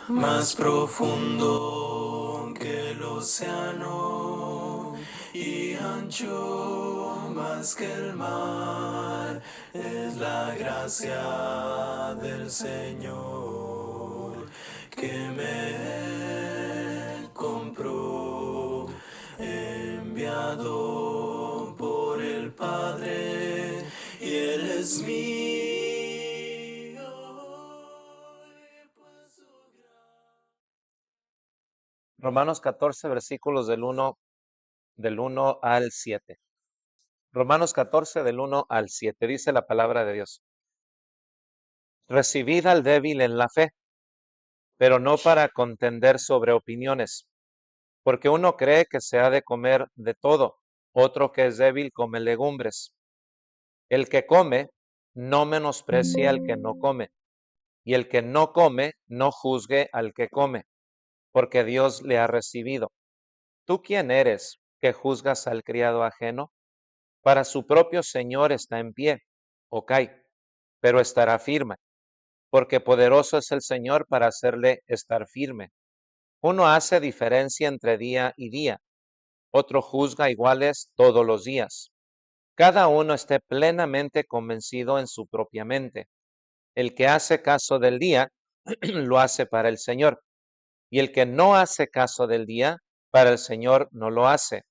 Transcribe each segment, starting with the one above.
más profundo que el océano y ancho más que el mar, es la gracia del Señor que me compró, enviado por el Padre, y Él es mío. Romanos 14, versículos del 1 al 7. Romanos 14, del 1 al 7, dice la palabra de Dios. Recibid al débil en la fe, pero no para contender sobre opiniones, porque uno cree que se ha de comer de todo, otro que es débil come legumbres. El que come, no menosprecie al que no come, y el que no come, no juzgue al que come, porque Dios le ha recibido. ¿Tú quién eres que juzgas al criado ajeno? Para su propio Señor está en pie, o cae, pero estará firme, porque poderoso es el Señor para hacerle estar firme. Uno hace diferencia entre día y día, otro juzga iguales todos los días. Cada uno esté plenamente convencido en su propia mente. El que hace caso del día, lo hace para el Señor, y el que no hace caso del día, para el Señor no lo hace.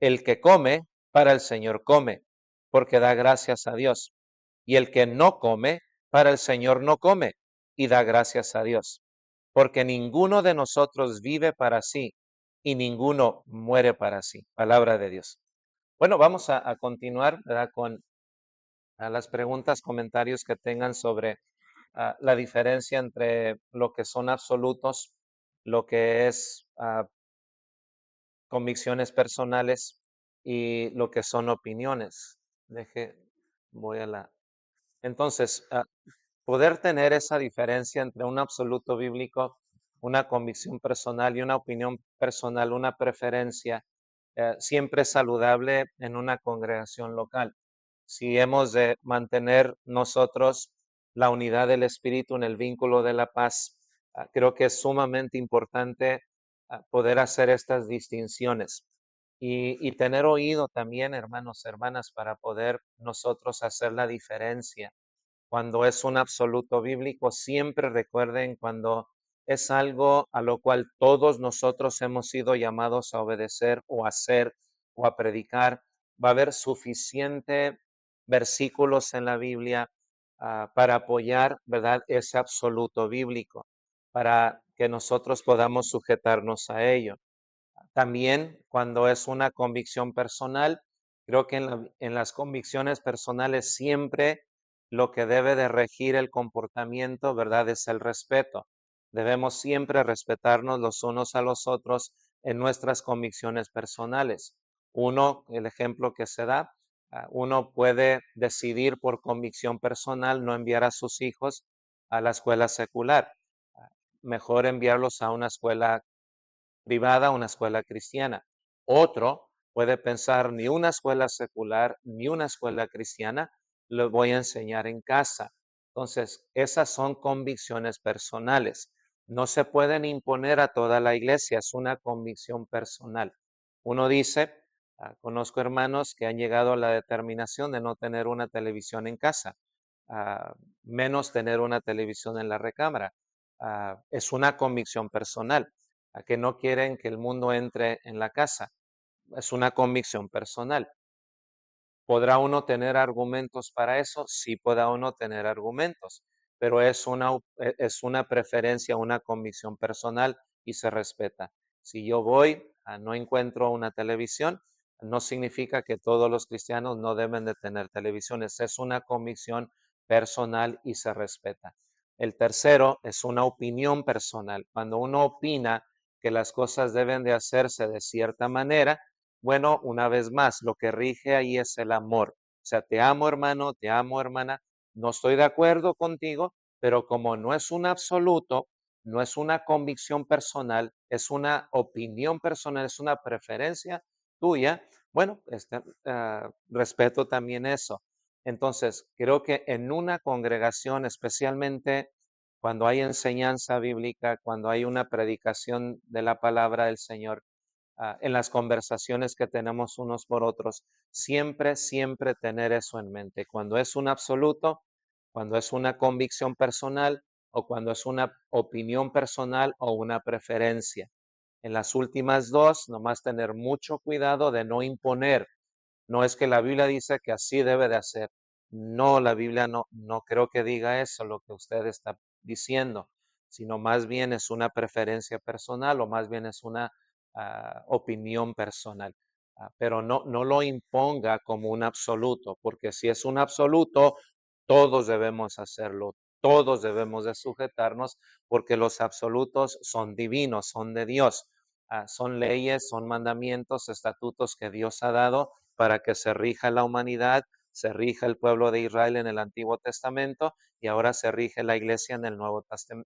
El que come, para el Señor come, porque da gracias a Dios. Y el que no come, para el Señor no come, y da gracias a Dios. Porque ninguno de nosotros vive para sí, y ninguno muere para sí. Palabra de Dios. Bueno, vamos a continuar, ¿verdad?, con las preguntas, comentarios que tengan sobre la diferencia entre lo que son absolutos, lo que es convicciones personales y lo que son opiniones. Deje, voy a la. Entonces, poder tener esa diferencia entre un absoluto bíblico, una convicción personal y una opinión personal, una preferencia, siempre es saludable en una congregación local. Si hemos de mantener nosotros la unidad del Espíritu en el vínculo de la paz, creo que es sumamente importante poder hacer estas distinciones y tener oído también, hermanos, hermanas, para poder nosotros hacer la diferencia. Cuando es un absoluto bíblico, siempre recuerden cuando es algo a lo cual todos nosotros hemos sido llamados a obedecer o a hacer o a predicar, va a haber suficiente versículos en la Biblia para apoyar, ¿verdad?, ese absoluto bíblico, para que nosotros podamos sujetarnos a ello. También cuando es una convicción personal, creo que en las convicciones personales siempre lo que debe de regir el comportamiento, ¿verdad?, es el respeto. Debemos siempre respetarnos los unos a los otros en nuestras convicciones personales. Uno, el ejemplo que se da, uno puede decidir por convicción personal no enviar a sus hijos a la escuela secular. Mejor enviarlos a una escuela privada, una escuela cristiana. Otro puede pensar, ni una escuela secular, ni una escuela cristiana, lo voy a enseñar en casa. Entonces, esas son convicciones personales. No se pueden imponer a toda la iglesia, es una convicción personal. Uno dice, conozco hermanos que han llegado a la determinación de no tener una televisión en casa, menos tener una televisión en la recámara. Es una convicción personal a que no quieren que el mundo entre en la casa. Es una convicción personal. ¿Podrá uno tener argumentos para eso? Sí, podrá uno tener argumentos, pero es una preferencia, una convicción personal y se respeta. Si yo voy, no encuentro una televisión, no significa que todos los cristianos no deben de tener televisiones. Es una convicción personal y se respeta. El tercero es una opinión personal. Cuando uno opina que las cosas deben de hacerse de cierta manera, bueno, una vez más, lo que rige ahí es el amor. O sea, te amo hermano, te amo hermana, no estoy de acuerdo contigo, pero como no es un absoluto, no es una convicción personal, es una opinión personal, es una preferencia tuya, bueno, respeto también eso. Entonces, creo que en una congregación, especialmente cuando hay enseñanza bíblica, cuando hay una predicación de la palabra del Señor, en las conversaciones que tenemos unos por otros, siempre, siempre tener eso en mente. Cuando es un absoluto, cuando es una convicción personal o cuando es una opinión personal o una preferencia. En las últimas dos, nomás tener mucho cuidado de no imponer. No es que la Biblia dice que así debe de hacer. No, la Biblia no creo que diga eso, lo que usted está diciendo, sino más bien es una preferencia personal o más bien es una opinión personal. Pero no lo imponga como un absoluto, porque si es un absoluto, todos debemos hacerlo, todos debemos de sujetarnos, porque los absolutos son divinos, son de Dios. Son leyes, son mandamientos, estatutos que Dios ha dado para que se rija la humanidad, se rija el pueblo de Israel en el Antiguo Testamento y ahora se rige la iglesia en el Nuevo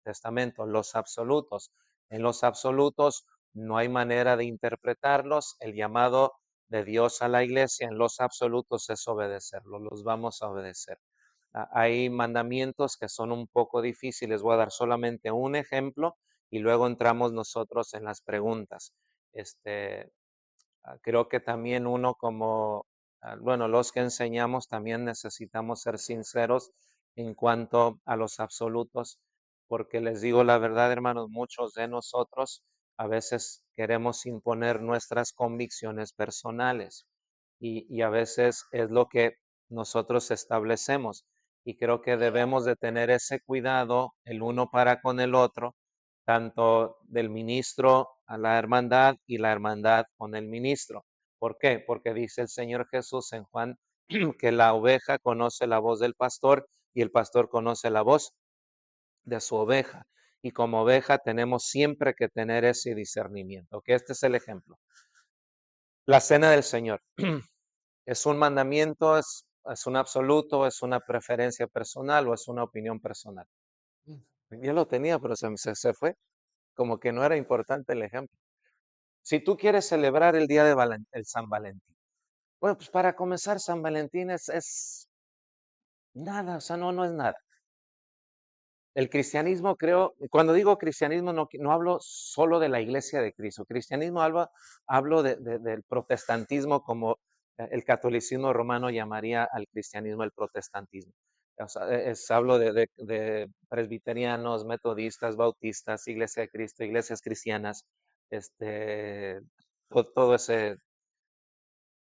Testamento, los absolutos. En los absolutos no hay manera de interpretarlos. El llamado de Dios a la iglesia en los absolutos es obedecerlo, los vamos a obedecer. Hay mandamientos que son un poco difíciles. Voy a dar solamente un ejemplo y luego entramos nosotros en las preguntas. Este, Creo que también uno como, bueno, los que enseñamos también necesitamos ser sinceros en cuanto a los absolutos, porque les digo la verdad, hermanos, muchos de nosotros a veces queremos imponer nuestras convicciones personales y a veces es lo que nosotros establecemos. Y creo que debemos de tener ese cuidado el uno para con el otro, tanto del ministro a la hermandad y la hermandad con el ministro. ¿Por qué? Porque dice el Señor Jesús en Juan que la oveja conoce la voz del pastor y el pastor conoce la voz de su oveja. Y como oveja tenemos siempre que tener ese discernimiento. Que este es el ejemplo. La cena del Señor. ¿Es un mandamiento, es un absoluto, es una preferencia personal o es una opinión personal? Yo lo tenía, pero se fue. Como que no era importante el ejemplo. Si tú quieres celebrar el día de el San Valentín, bueno, pues para comenzar, San Valentín es nada, o sea, no es nada. El cristianismo, creo, cuando digo cristianismo, no hablo solo de la iglesia de Cristo. Cristianismo hablo del protestantismo como el catolicismo romano llamaría al cristianismo el protestantismo. O sea, hablo de presbiterianos, metodistas, bautistas, iglesia de Cristo, iglesias cristianas, este, todo ese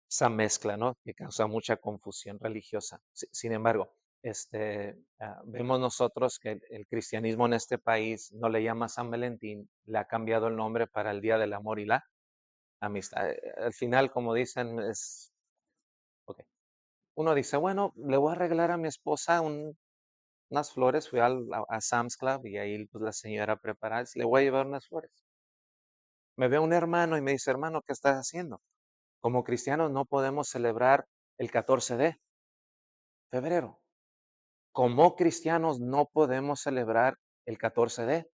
esa mezcla, ¿no? Que causa mucha confusión religiosa. Sin embargo, vemos nosotros que el cristianismo en este país no le llama San Valentín, le ha cambiado el nombre para el Día del Amor y la Amistad. Al final, como dicen, ok. Uno dice, bueno, le voy a arreglar a mi esposa unas flores. Fui a Sam's Club y ahí pues, la señora preparada, le voy a llevar unas flores. Me ve un hermano y me dice, hermano, ¿qué estás haciendo? Como cristianos no podemos celebrar el 14 de febrero. Como cristianos no podemos celebrar el 14 de.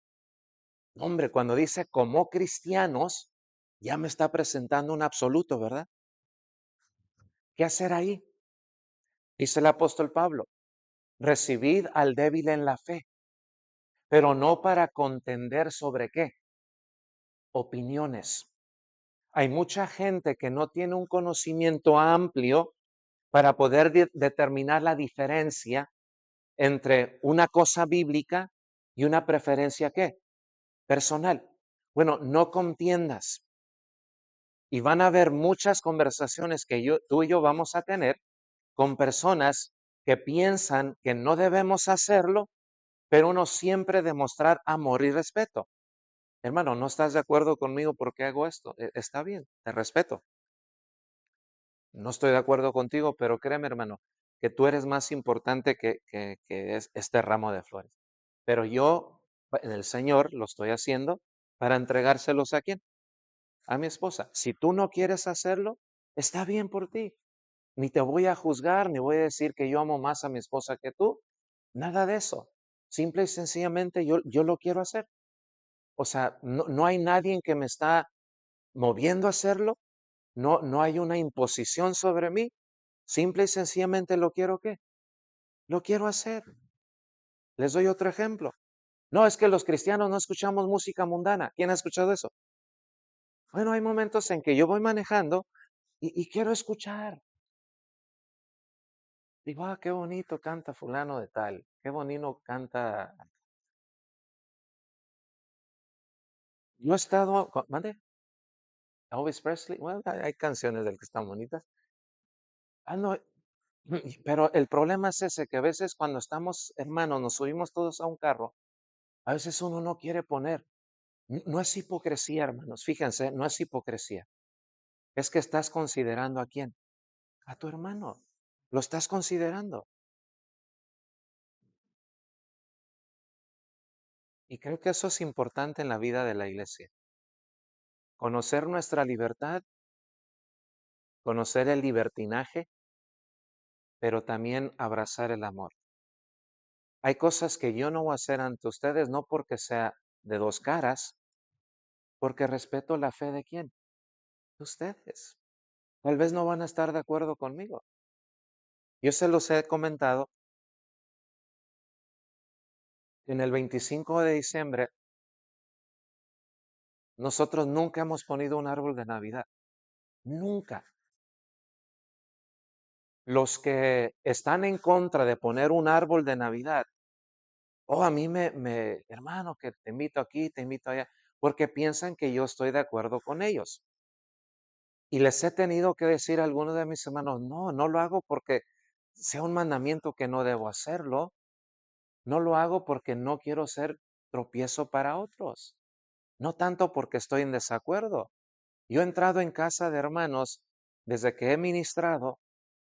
Hombre, cuando dice como cristianos, ya me está presentando un absoluto, ¿verdad? ¿Qué hacer ahí? Dice el apóstol Pablo, recibid al débil en la fe, pero no para contender sobre qué, opiniones. Hay mucha gente que no tiene un conocimiento amplio para poder determinar la diferencia entre una cosa bíblica y una preferencia ¿qué? Personal. Bueno, no contiendas. Y van a haber muchas conversaciones que tú y yo vamos a tener con personas que piensan que no debemos hacerlo, pero uno siempre demostrar amor y respeto. Hermano, ¿no estás de acuerdo conmigo porque hago esto? Está bien, te respeto. No estoy de acuerdo contigo, pero créeme, hermano, que tú eres más importante que este ramo de flores. Pero yo, en el Señor, lo estoy haciendo para entregárselos a quién? A mi esposa. Si tú no quieres hacerlo, está bien por ti. Ni te voy a juzgar, ni voy a decir que yo amo más a mi esposa que tú. Nada de eso. Simple y sencillamente yo lo quiero hacer. O sea, no hay nadie que me está moviendo a hacerlo. No hay una imposición sobre mí. Simple y sencillamente lo quiero ¿qué? Lo quiero hacer. Les doy otro ejemplo. No, es que los cristianos no escuchamos música mundana. ¿Quién ha escuchado eso? Bueno, hay momentos en que yo voy manejando y quiero escuchar. Digo, qué bonito canta fulano de tal, qué bonito canta. Yo he estado, ¿mande? Elvis Presley, bueno, hay canciones del que están bonitas. No, pero el problema es ese, que a veces cuando estamos, hermanos, nos subimos todos a un carro, a veces uno no quiere poner. No es hipocresía, hermanos, fíjense, no es hipocresía. Es que estás considerando a quién, a tu hermano. Lo estás considerando. Y creo que eso es importante en la vida de la iglesia. Conocer nuestra libertad, conocer el libertinaje, pero también abrazar el amor. Hay cosas que yo no voy a hacer ante ustedes, no porque sea de dos caras, porque respeto la fe de quién, de ustedes. Tal vez no van a estar de acuerdo conmigo. Yo se los he comentado. En el 25 de diciembre, nosotros nunca hemos ponido un árbol de Navidad. Nunca. Los que están en contra de poner un árbol de Navidad, a mí hermano, que te invito aquí, te invito allá, porque piensan que yo estoy de acuerdo con ellos. Y les he tenido que decir a algunos de mis hermanos, no, no lo hago porque sea un mandamiento que no debo hacerlo. No lo hago porque no quiero ser tropiezo para otros. No tanto porque estoy en desacuerdo. Yo he entrado en casa de hermanos desde que he ministrado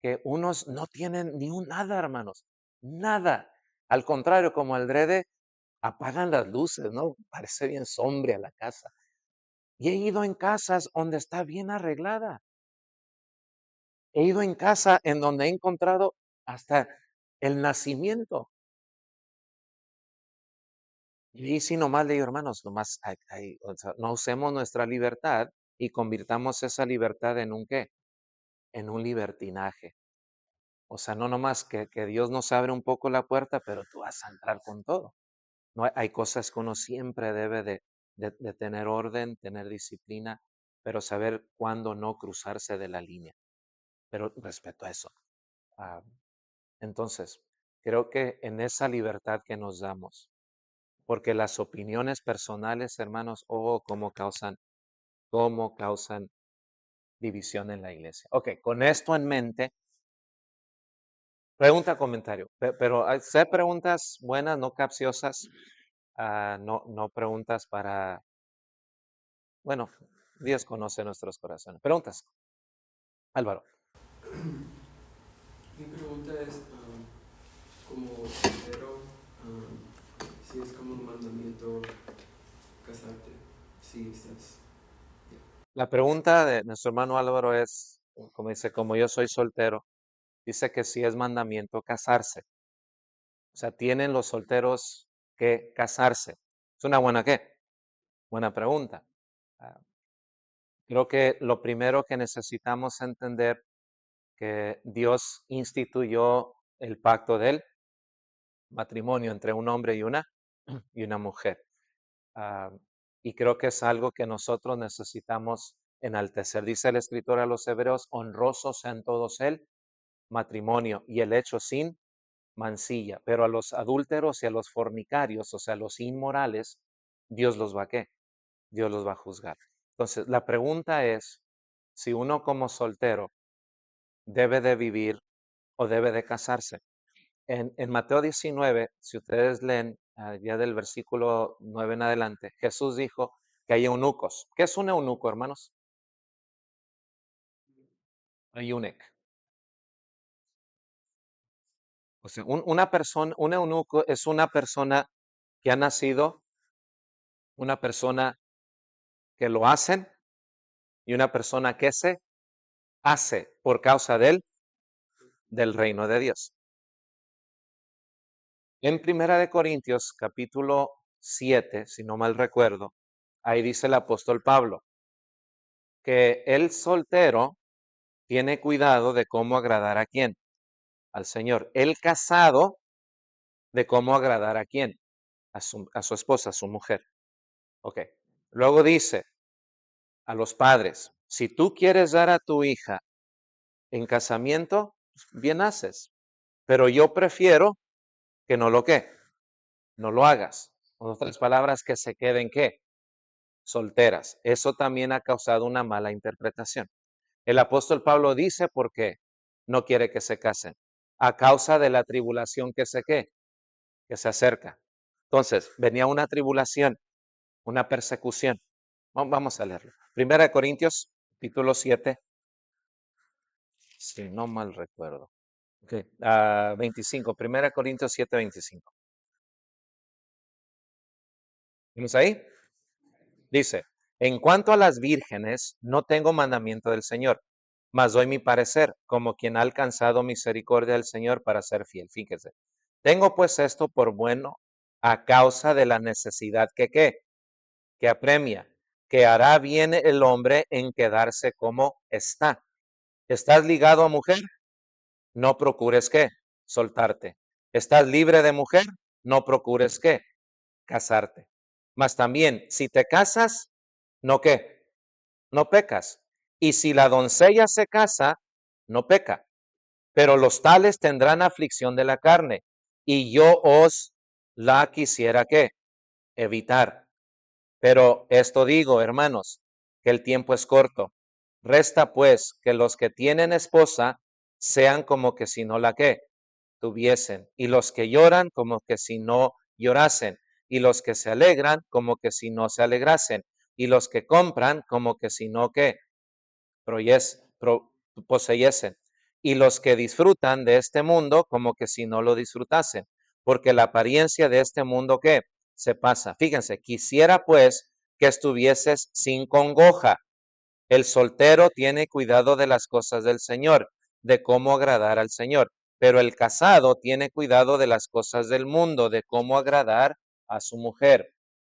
que unos no tienen ni un nada, hermanos. Nada. Al contrario, como adrede, apagan las luces, ¿no? Parece bien sombria la casa. Y he ido en casas donde está bien arreglada. He ido en casa en donde he encontrado hasta el nacimiento. Y si nomás le digo, hermanos, nomás o sea, no usemos nuestra libertad y convirtamos esa libertad en un qué, en un libertinaje. O sea, no nomás que Dios nos abre un poco la puerta, pero tú vas a entrar con todo. No hay cosas que uno siempre debe de tener orden, tener disciplina, pero saber cuándo no cruzarse de la línea. Pero respeto a eso. Ah, entonces, creo que en esa libertad que nos damos, porque las opiniones personales, hermanos, cómo causan división en la iglesia. Ok, con esto en mente, pregunta, comentario, pero sé preguntas buenas, no capciosas, no preguntas para, bueno, Dios conoce nuestros corazones. Preguntas, Álvaro. Mi pregunta es, como soltero, si es como un mandamiento casarte, si estás... La pregunta de nuestro hermano Álvaro es, como dice, como yo soy soltero, dice que sí es mandamiento casarse. O sea, tienen los solteros que casarse. Es una buena qué, buena pregunta. Ah, Creo que lo primero que necesitamos entender que Dios instituyó el pacto del matrimonio entre un hombre y una mujer. Ah, y creo que es algo que nosotros necesitamos enaltecer. Dice el escritor a los hebreos, honrosos sean todos el matrimonio y el hecho sin mancilla, pero a los adúlteros y a los fornicarios, o sea, los inmorales, Dios los va a qué? Dios los va a juzgar. Entonces, la pregunta es si uno como soltero debe de vivir o debe de casarse. En Mateo 19, si ustedes leen ya del versículo 9 en adelante, Jesús dijo que hay eunucos. ¿Qué es un eunuco, hermanos? Un eunuco. O sea, una persona, un eunuco es una persona que ha nacido, una persona que lo hacen y una persona que se hace por causa del reino de Dios. En Primera de Corintios, capítulo 7, si no mal recuerdo, ahí dice el apóstol Pablo que el soltero tiene cuidado de cómo agradar a quién, al Señor. El casado de cómo agradar a quién, a su esposa, a su mujer. Ok. Luego dice a los padres, si tú quieres dar a tu hija en casamiento, bien haces. Pero yo prefiero que no lo que, no lo hagas. Con otras palabras, que se queden ¿qué? Solteras. Eso también ha causado una mala interpretación. El apóstol Pablo dice por qué no quiere que se casen. A causa de la tribulación que se acerca. Entonces, venía una tribulación, una persecución. Vamos a leerlo. Primera de Corintios, capítulo 7, si no mal recuerdo. Okay. 25, Primera de Corintios 7, 25. ¿Vamos ahí? Dice, en cuanto a las vírgenes, no tengo mandamiento del Señor, mas doy mi parecer, como quien ha alcanzado misericordia del Señor para ser fiel. Fíjese, tengo pues esto por bueno a causa de la necesidad que apremia, que hará bien el hombre en quedarse como está. ¿Estás ligado a mujer? No procures soltarte. ¿Estás libre de mujer? No procures casarte. Mas también, si te casas, no no pecas. Y si la doncella se casa, no peca. Pero los tales tendrán aflicción de la carne, y yo os la quisiera evitar. Pero esto digo, hermanos, que el tiempo es corto. Resta pues que los que tienen esposa sean como que si no la tuviesen, y los que lloran como que si no llorasen, y los que se alegran como que si no se alegrasen, y los que compran como que si no poseyesen, y los que disfrutan de este mundo como que si no lo disfrutasen, porque la apariencia de este mundo se pasa. Fíjense, quisiera pues que estuvieses sin congoja. El soltero tiene cuidado de las cosas del Señor, de cómo agradar al Señor, pero el casado tiene cuidado de las cosas del mundo, de cómo agradar a su mujer.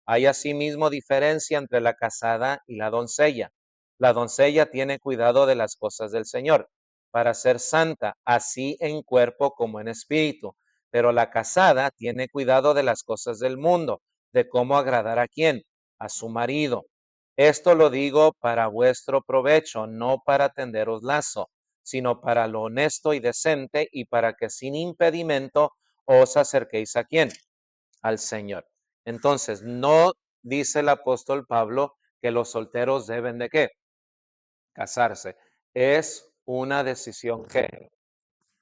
Hay asimismo diferencia entre la casada y la doncella. La doncella tiene cuidado de las cosas del Señor para ser santa, así en cuerpo como en espíritu. Pero la casada tiene cuidado de las cosas del mundo, de cómo agradar a quién, a su marido. Esto lo digo para vuestro provecho, no para tenderos lazo, sino para lo honesto y decente y para que sin impedimento os acerquéis a quién, al Señor. Entonces, no dice el apóstol Pablo que los solteros deben de casarse. Es una decisión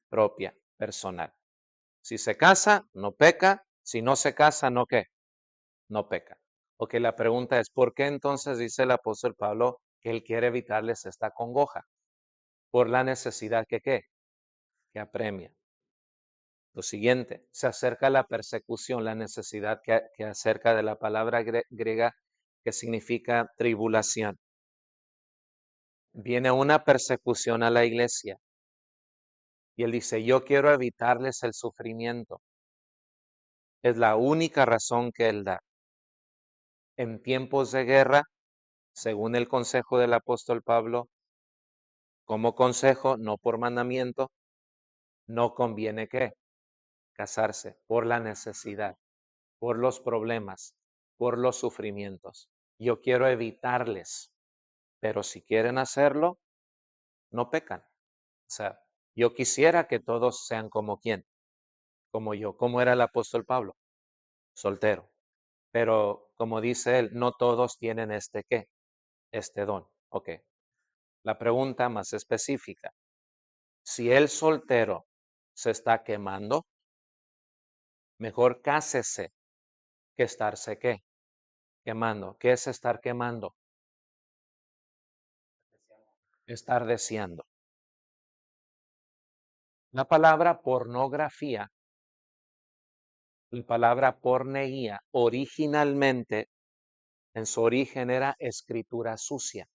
propia, personal. Si se casa, no peca. Si no se casa, no no peca. Ok, la pregunta es, ¿por qué entonces dice el apóstol Pablo que él quiere evitarles esta congoja? Por la necesidad que apremia. Lo siguiente, se acerca la persecución, la necesidad que acerca de la palabra griega que significa tribulación. Viene una persecución a la iglesia y él dice, yo quiero evitarles el sufrimiento. Es la única razón que él da. En tiempos de guerra, según el consejo del apóstol Pablo, como consejo, no por mandamiento, no conviene casarse por la necesidad, por los problemas, por los sufrimientos. Yo quiero evitarles, pero si quieren hacerlo, no pecan. O sea, yo quisiera que todos sean como quién, como yo, como era el apóstol Pablo, soltero. Pero como dice él, no todos tienen este don. Ok. La pregunta más específica, si el soltero se está quemando, mejor cásese que estarse quemando. ¿Qué es estar quemando? Estar deseando. La palabra pornografía, la palabra porneía, originalmente, en su origen era escritura sucia.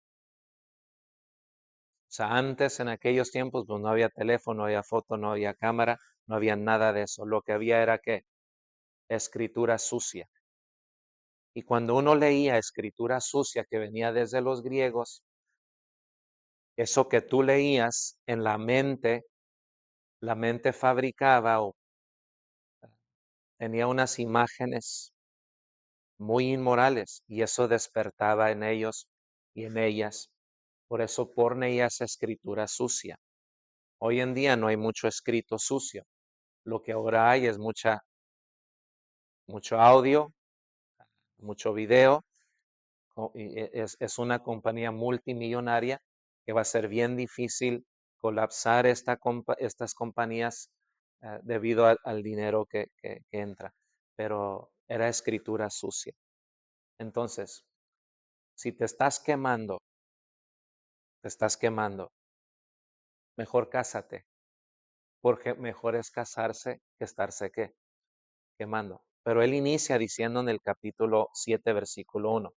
O sea, antes, en aquellos tiempos, pues no había teléfono, no había foto, no había cámara, no había nada de eso. Lo que había era escritura sucia. Y cuando uno leía escritura sucia que venía desde los griegos, eso que tú leías en la mente fabricaba o tenía unas imágenes muy inmorales, y eso despertaba en ellos y en ellas. Por eso porne es escritura sucia. Hoy en día no hay mucho escrito sucio. Lo que ahora hay es mucho audio, mucho video. Y es una compañía multimillonaria que va a ser bien difícil colapsar estas compañías debido al dinero que entra. Pero era escritura sucia. Entonces, si te estás quemando, mejor cásate, porque mejor es casarse que estarse quemando. Pero él inicia diciendo en el capítulo 7, versículo 1.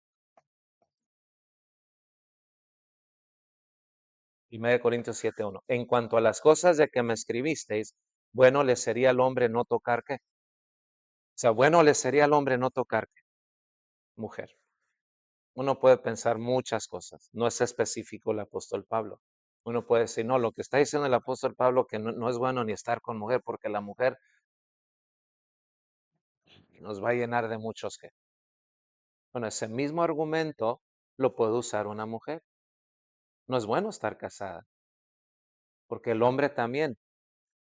1 Corintios 7:1. En cuanto a las cosas de que me escribisteis, bueno le sería al hombre no tocar qué. O sea, bueno le sería al hombre no tocar qué. Mujer. Uno puede pensar muchas cosas. No es específico el apóstol Pablo. Uno puede decir, no, lo que está diciendo el apóstol Pablo que no es bueno ni estar con mujer, porque la mujer nos va a llenar de muchos que. Bueno, ese mismo argumento lo puede usar una mujer. No es bueno estar casada, porque el hombre también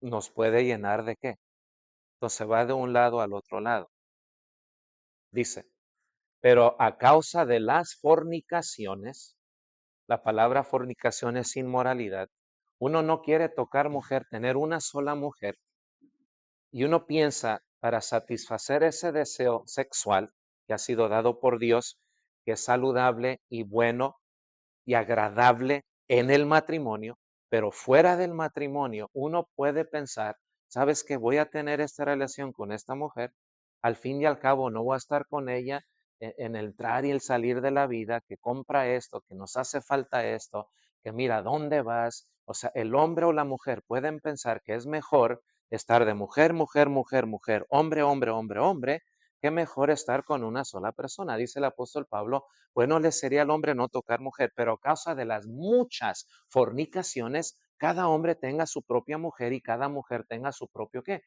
nos puede llenar de qué. Entonces va de un lado al otro lado. Dice, pero a causa de las fornicaciones, la palabra fornicación es inmoralidad. Uno no quiere tocar mujer, tener una sola mujer, y uno piensa para satisfacer ese deseo sexual que ha sido dado por Dios, que es saludable y bueno y agradable en el matrimonio, pero fuera del matrimonio uno puede pensar, sabes que voy a tener esta relación con esta mujer, al fin y al cabo no voy a estar con ella en el entrar y el salir de la vida, que compra esto, que nos hace falta esto, que mira, ¿dónde vas? O sea, el hombre o la mujer pueden pensar que es mejor estar de mujer, mujer, mujer, mujer, hombre, hombre, hombre, hombre, que mejor estar con una sola persona. Dice el apóstol Pablo, bueno le sería al hombre no tocar mujer, pero a causa de las muchas fornicaciones, cada hombre tenga su propia mujer y cada mujer tenga su propio ¿qué?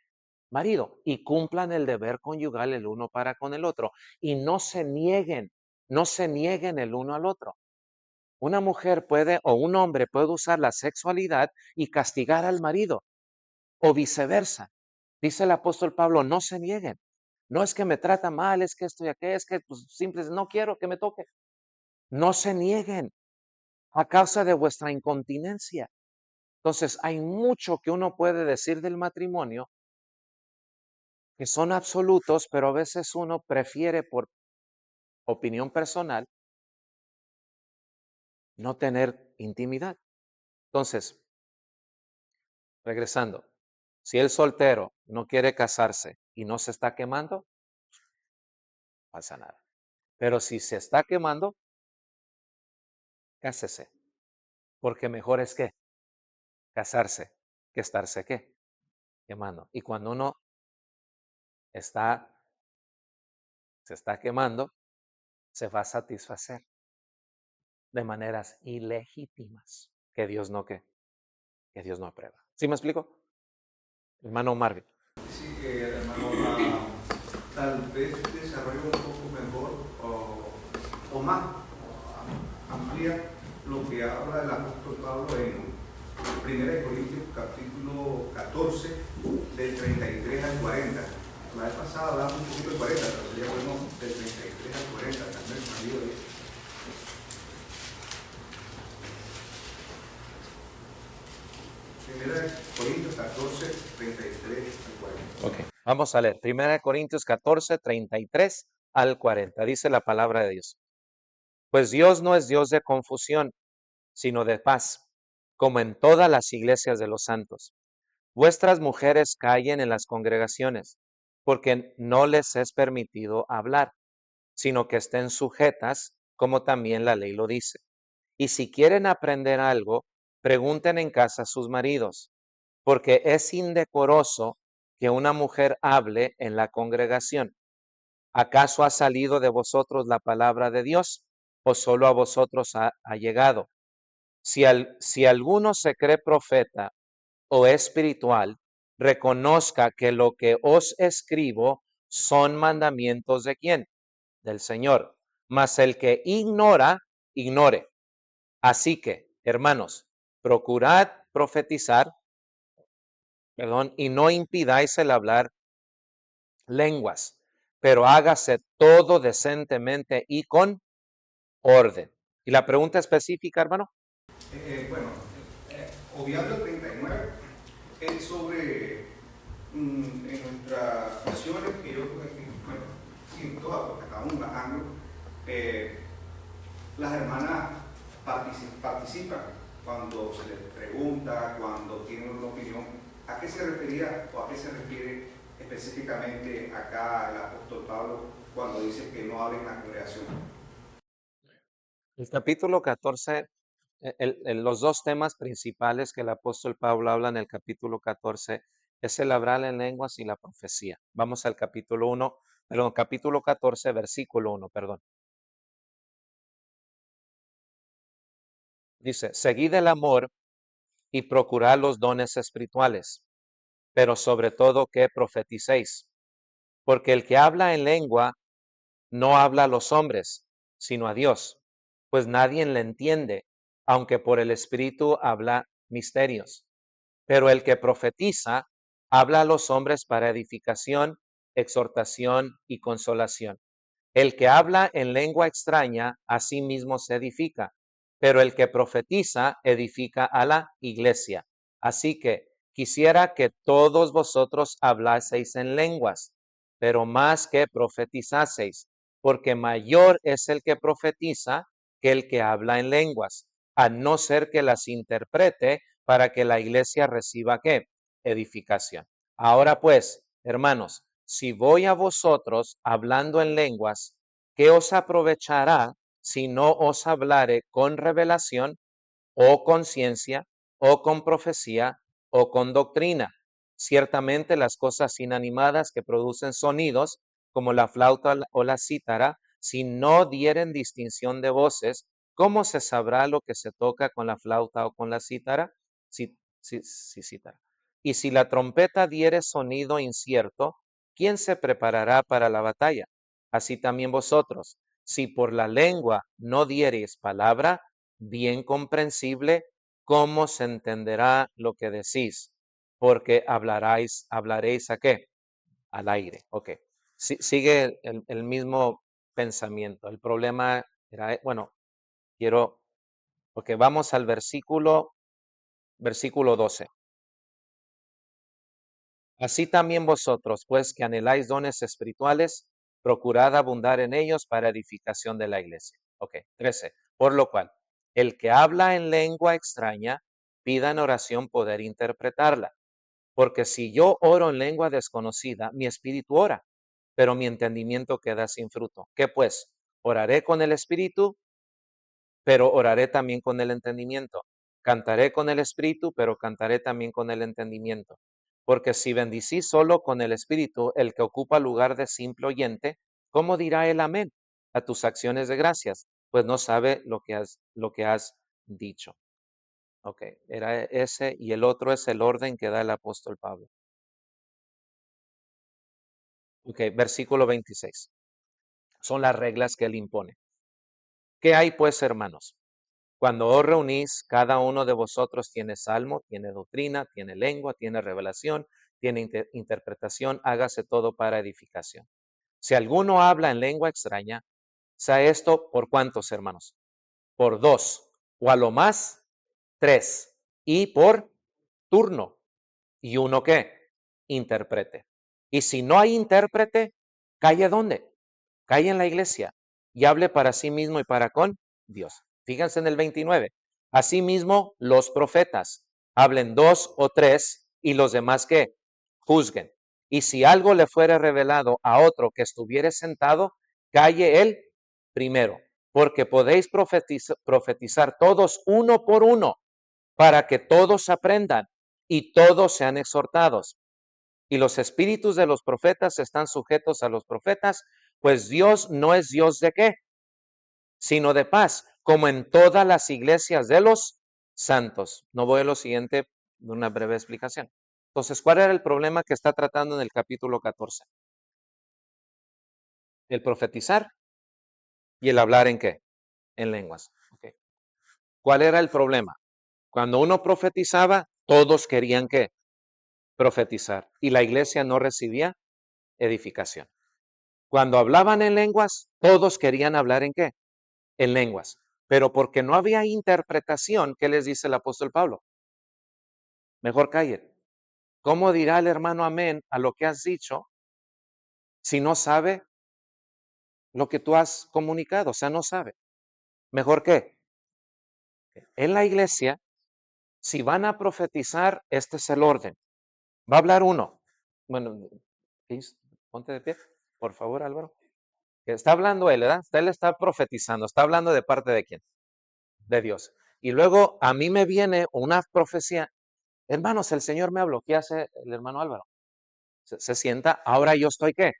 Marido, y cumplan el deber conyugal el uno para con el otro, y no se nieguen el uno al otro. Una mujer puede o un hombre puede usar la sexualidad y castigar al marido, o viceversa. Dice el apóstol Pablo, no se nieguen. No es que me trata mal, es que estoy aquí, es que pues, simple, no quiero que me toque. No se nieguen a causa de vuestra incontinencia. Entonces, hay mucho que uno puede decir del matrimonio que son absolutos, pero a veces uno prefiere por opinión personal no tener intimidad. Entonces, regresando, si el soltero no quiere casarse y no se está quemando, no pasa nada. Pero si se está quemando, cásese, porque mejor es que casarse que estarse ¿qué? Quemando. Y cuando uno se está quemando, se va a satisfacer de maneras ilegítimas que Dios no aprueba. ¿Sí me explico? Hermano Marvin. Sí, hermano, tal vez desarrolla un poco mejor o más, amplía lo que habla el apóstol Pablo en 1 Corintios capítulo 14, del 33 al 40. La vez pasada hablamos un poquito del 40, pero ya podemos del 33 al 40, también salió de eso. 1 Corintios 14, 33 al 40. Ok, vamos a leer. 1 Corintios 14, 33 al 40. Dice la palabra de Dios. Pues Dios no es Dios de confusión, sino de paz, como en todas las iglesias de los santos. Vuestras mujeres callen en las congregaciones, porque no les es permitido hablar, sino que estén sujetas, como también la ley lo dice. Y si quieren aprender algo, pregunten en casa a sus maridos, porque es indecoroso que una mujer hable en la congregación. ¿Acaso ha salido de vosotros la palabra de Dios, o solo a vosotros ha llegado? Si alguno se cree profeta o espiritual, reconozca que lo que os escribo son mandamientos de quién? del Señor. Mas el que ignora, ignore. Así que, hermanos, procurad profetizar, y no impidáis el hablar lenguas, pero hágase todo decentemente y con orden. ¿Y la pregunta específica, hermano? Bueno, obviando el 39, es sobre en nuestras sesiones, que yo creo que, bueno, en todas, porque estamos bajando, las hermanas participan cuando se les pregunta, cuando tienen una opinión. ¿A qué se refería o a qué se refiere específicamente acá el apóstol Pablo cuando dice que no hablen en la congregación? El capítulo 14, los dos temas principales que el apóstol Pablo habla en el capítulo 14 es el hablar en lenguas y la profecía. Vamos al capítulo 14, versículo 1, perdón. Dice, seguid el amor y procurad los dones espirituales, pero sobre todo que profeticéis, porque el que habla en lengua no habla a los hombres, sino a Dios, pues nadie le entiende, aunque por el Espíritu habla misterios. Pero el que profetiza habla a los hombres para edificación, exhortación y consolación. El que habla en lengua extraña a sí mismo se edifica, pero el que profetiza edifica a la iglesia. Así que quisiera que todos vosotros hablaseis en lenguas, pero más que profetizaseis, porque mayor es el que profetiza que el que habla en lenguas, a no ser que las interprete para que la iglesia reciba ¿qué? Edificación. Ahora pues, hermanos, si voy a vosotros hablando en lenguas, ¿qué os aprovechará si no os hablare con revelación o con ciencia o con profecía o con doctrina? Ciertamente las cosas inanimadas que producen sonidos, como la flauta o la cítara, si no dieren distinción de voces, ¿cómo se sabrá lo que se toca con la flauta o con la cítara? Cítara. Y si la trompeta diere sonido incierto, ¿quién se preparará para la batalla? Así también vosotros, si por la lengua no diereis palabra, bien comprensible, ¿cómo se entenderá lo que decís? Porque hablaréis ¿a qué? Al aire. Ok. Sigue el mismo pensamiento. El problema era, bueno, vamos al versículo 12. Así también vosotros, pues que anheláis dones espirituales, procurad abundar en ellos para edificación de la iglesia. Ok, 13. Por lo cual, el que habla en lengua extraña, pida en oración poder interpretarla. Porque si yo oro en lengua desconocida, mi espíritu ora, pero mi entendimiento queda sin fruto. ¿Qué pues? Oraré con el espíritu, pero oraré también con el entendimiento. Cantaré con el espíritu, pero cantaré también con el entendimiento. Porque si bendicís solo con el espíritu, el que ocupa lugar de simple oyente, ¿cómo dirá el amén a tus acciones de gracias? Pues no sabe lo que has dicho. Ok, era ese y el otro es el orden que da el apóstol Pablo. Ok, versículo 26. Son las reglas que él impone. ¿Qué hay pues, hermanos? Cuando os reunís, cada uno de vosotros tiene salmo, tiene doctrina, tiene lengua, tiene revelación, tiene interpretación, hágase todo para edificación. Si alguno habla en lengua extraña, sea esto por cuántos, hermanos? Por 2, o a lo más 3, y por turno. ¿Y uno qué? Interprete. Y si no hay intérprete, ¿calle dónde? Calle en la iglesia y hable para sí mismo y para con Dios. Fíjense en el 29. Asimismo, los profetas hablen 2 o 3 y los demás que juzguen. Y si algo le fuere revelado a otro que estuviere sentado, calle él primero, porque podéis profetizar todos uno por uno, para que todos aprendan y todos sean exhortados. Y los espíritus de los profetas están sujetos a los profetas, pues Dios no es Dios de qué, sino de paz, como en todas las iglesias de los santos. No voy a lo siguiente, una breve explicación. Entonces, ¿cuál era el problema que está tratando en el capítulo 14? El profetizar ¿Y el hablar en qué? En lenguas. Okay. ¿Cuál era el problema? Cuando uno profetizaba, todos querían ¿qué? Profetizar. Y la iglesia no recibía edificación. Cuando hablaban en lenguas, todos querían hablar en qué? En lenguas. Pero porque no había interpretación, ¿qué les dice el apóstol Pablo? Mejor callen. ¿Cómo dirá el hermano amén a lo que has dicho si no sabe lo que tú has comunicado? O sea, no sabe. ¿Mejor qué? En la iglesia, si van a profetizar, este es el orden. Va a hablar uno. Bueno, ponte de pie, por favor, Álvaro. Está hablando él, ¿verdad? Él está profetizando. ¿Está hablando de parte de quién? De Dios. Y luego a mí me viene una profecía. Hermanos, el Señor me habló. ¿Qué hace el hermano Álvaro? Se sienta. Ahora yo estoy, ¿qué?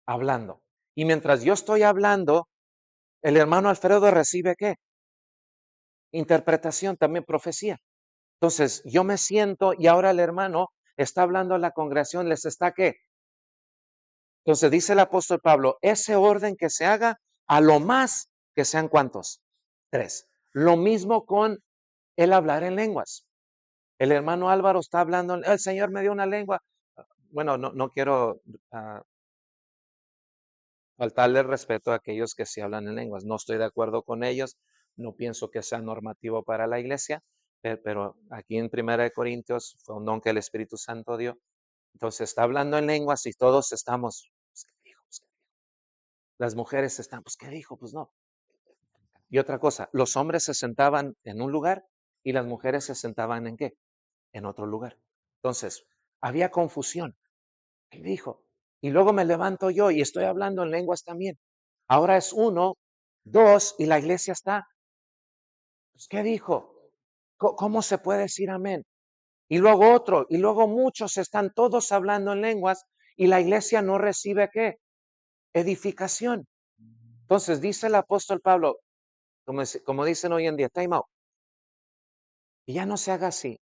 Hablando. Y mientras yo estoy hablando, el hermano Alfredo recibe, ¿qué? Interpretación, también profecía. Entonces, yo me siento y ahora el hermano está hablando a la congregación, les está, ¿qué? Entonces dice el apóstol Pablo, ese orden que se haga, a lo más que sean ¿cuántos? 3. Lo mismo con el hablar en lenguas. El hermano Álvaro está hablando, el Señor me dio una lengua. Bueno, no quiero faltarle el respeto a aquellos que sí hablan en lenguas. No estoy de acuerdo con ellos, no pienso que sea normativo para la iglesia, pero aquí en 1 Corintios fue un don que el Espíritu Santo dio. Entonces está hablando en lenguas y todos estamos, pues, ¿qué dijo? Pues, ¿qué dijo? Las mujeres están, pues, ¿qué dijo? Pues no. Y otra cosa, los hombres se sentaban en un lugar y las mujeres se sentaban ¿en qué? En otro lugar. Entonces, había confusión. ¿Qué dijo? Y luego me levanto yo y estoy hablando en lenguas también. Ahora es 1, 2 y la iglesia está. Pues, ¿qué dijo? ¿Cómo se puede decir amén? Y luego otro, y luego muchos están todos hablando en lenguas y la iglesia no recibe ¿qué? Edificación. Entonces dice el apóstol Pablo, como dicen hoy en día, time out. Y ya no se haga así,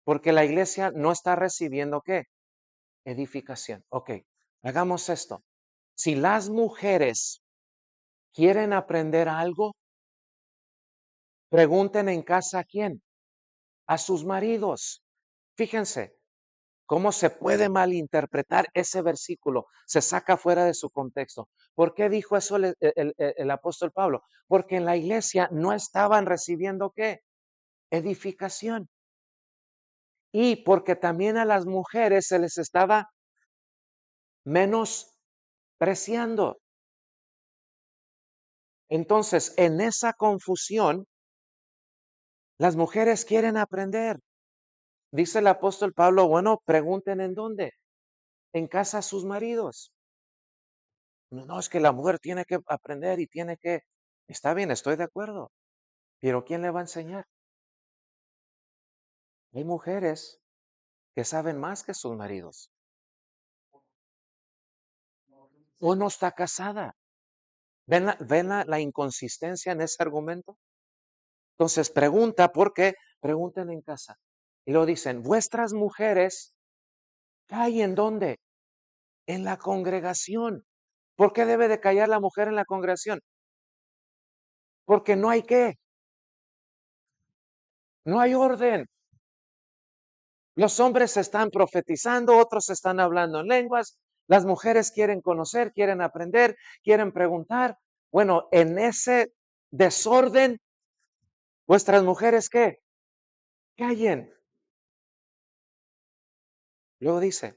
porque la iglesia no está recibiendo ¿qué? Edificación. Ok, hagamos esto. Si las mujeres quieren aprender algo, pregunten en casa a quién, a sus maridos. Fíjense cómo se puede malinterpretar ese versículo, se saca fuera de su contexto. ¿Por qué dijo eso el apóstol Pablo? Porque en la iglesia no estaban recibiendo ¿qué? Edificación. Y porque también a las mujeres se les estaba menospreciando. Entonces, en esa confusión, las mujeres quieren aprender. Dice el apóstol Pablo, bueno, pregunten en dónde. En casa a sus maridos. No, es que la mujer tiene que aprender y tiene que... Está bien, estoy de acuerdo. Pero ¿quién le va a enseñar? Hay mujeres que saben más que sus maridos. O no está casada. ¿Ven la inconsistencia en ese argumento? Entonces pregunta, ¿por qué? Pregunten en casa. Y lo dicen, vuestras mujeres callen ¿dónde? En la congregación. ¿Por qué debe de callar la mujer en la congregación? Porque no hay qué. No hay orden. Los hombres están profetizando, otros están hablando en lenguas, las mujeres quieren conocer, quieren aprender, quieren preguntar. Bueno, en ese desorden, vuestras mujeres ¿qué? Callen. Luego dice,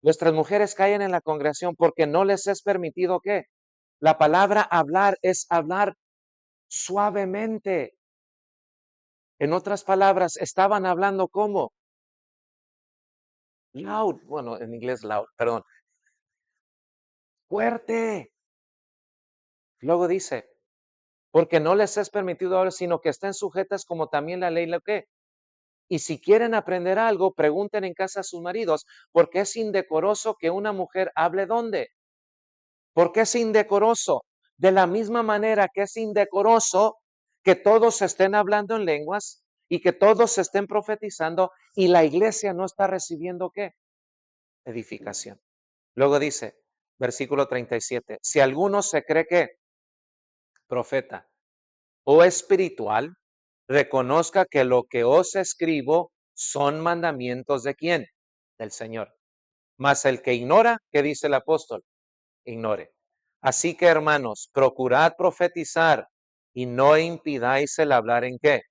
vuestras mujeres callen en la congregación porque no les es permitido ¿qué? La palabra hablar es hablar suavemente. En otras palabras, estaban hablando como loud, bueno, en inglés loud, perdón, fuerte. Luego dice, porque no les es permitido ahora, sino que estén sujetas como también la ley lo que. Y si quieren aprender algo, pregunten en casa a sus maridos, porque es indecoroso que una mujer hable ¿dónde? Porque es indecoroso. De la misma manera que es indecoroso que todos estén hablando en lenguas y que todos estén profetizando y la iglesia no está recibiendo ¿qué? Edificación. Luego dice, Versículo 37. Si alguno se cree que profeta o espiritual, reconozca que lo que os escribo son mandamientos de quién? Del Señor. Mas el que ignora, ¿qué dice el apóstol? Ignore. Así que, hermanos, procurad profetizar y no impidáis el hablar en qué,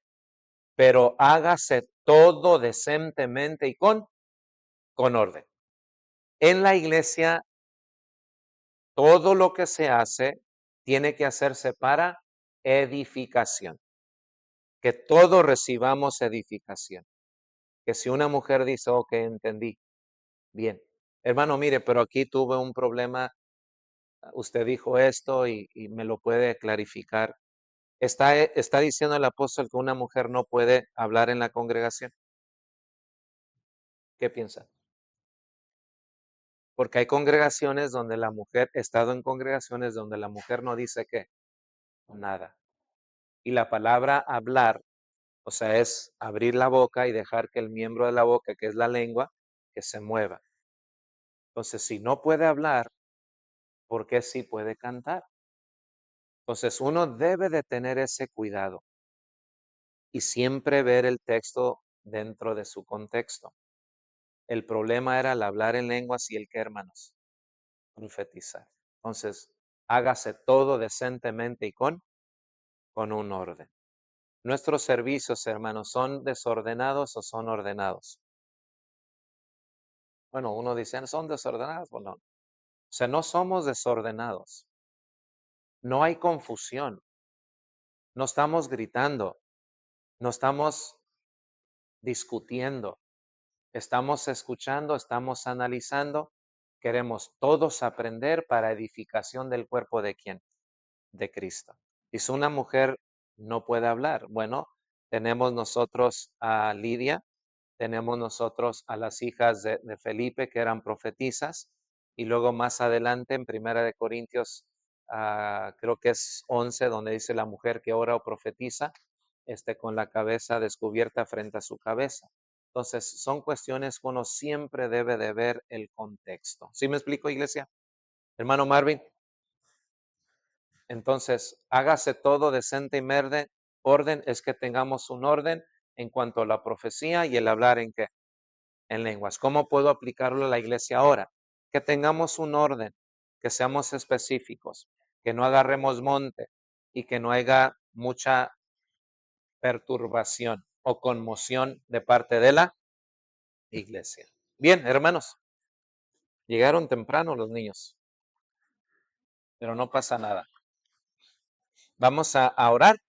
pero hágase todo decentemente y con orden. En la iglesia, todo lo que se hace tiene que hacerse para edificación. Que todos recibamos edificación. Que si una mujer dice, ok, entendí, bien. Hermano, mire, pero aquí tuve un problema, usted dijo esto y me lo puede clarificar. ¿Está diciendo el apóstol que una mujer no puede hablar en la congregación? ¿Qué piensa? Porque hay congregaciones donde la mujer, he estado en congregaciones donde la mujer no dice qué, nada. Y la palabra hablar, o sea, es abrir la boca y dejar que el miembro de la boca, que es la lengua, que se mueva. Entonces, si no puede hablar, ¿por qué sí puede cantar? Entonces, uno debe de tener ese cuidado y siempre ver el texto dentro de su contexto. El problema era el hablar en lenguas y el que, hermanos, profetizar. Entonces, hágase todo decentemente y con un orden. Nuestros servicios, hermanos, ¿son desordenados o son ordenados? Bueno, uno dice, ¿son desordenados o no? O sea, no somos desordenados. No hay confusión. No estamos gritando. No estamos discutiendo. Estamos escuchando, estamos analizando. Queremos todos aprender para edificación del cuerpo de ¿quién? De Cristo. Y si una mujer no puede hablar, bueno, tenemos nosotros a Lidia, tenemos nosotros a las hijas de Felipe que eran profetisas, y luego más adelante en Primera de Corintios, creo que es 11, donde dice la mujer que ora o profetiza, con la cabeza descubierta frente a su cabeza. Entonces, son cuestiones que uno siempre debe de ver el contexto. ¿Sí me explico, iglesia? Hermano Marvin. Entonces, hágase todo decente y orden es que tengamos un orden en cuanto a la profecía y el hablar en qué, en lenguas. ¿Cómo puedo aplicarlo a la iglesia ahora? Que tengamos un orden, que seamos específicos, que no agarremos monte y que no haya mucha perturbación o conmoción de parte de la iglesia. Bien, hermanos, llegaron temprano los niños, pero no pasa nada. Vamos a orar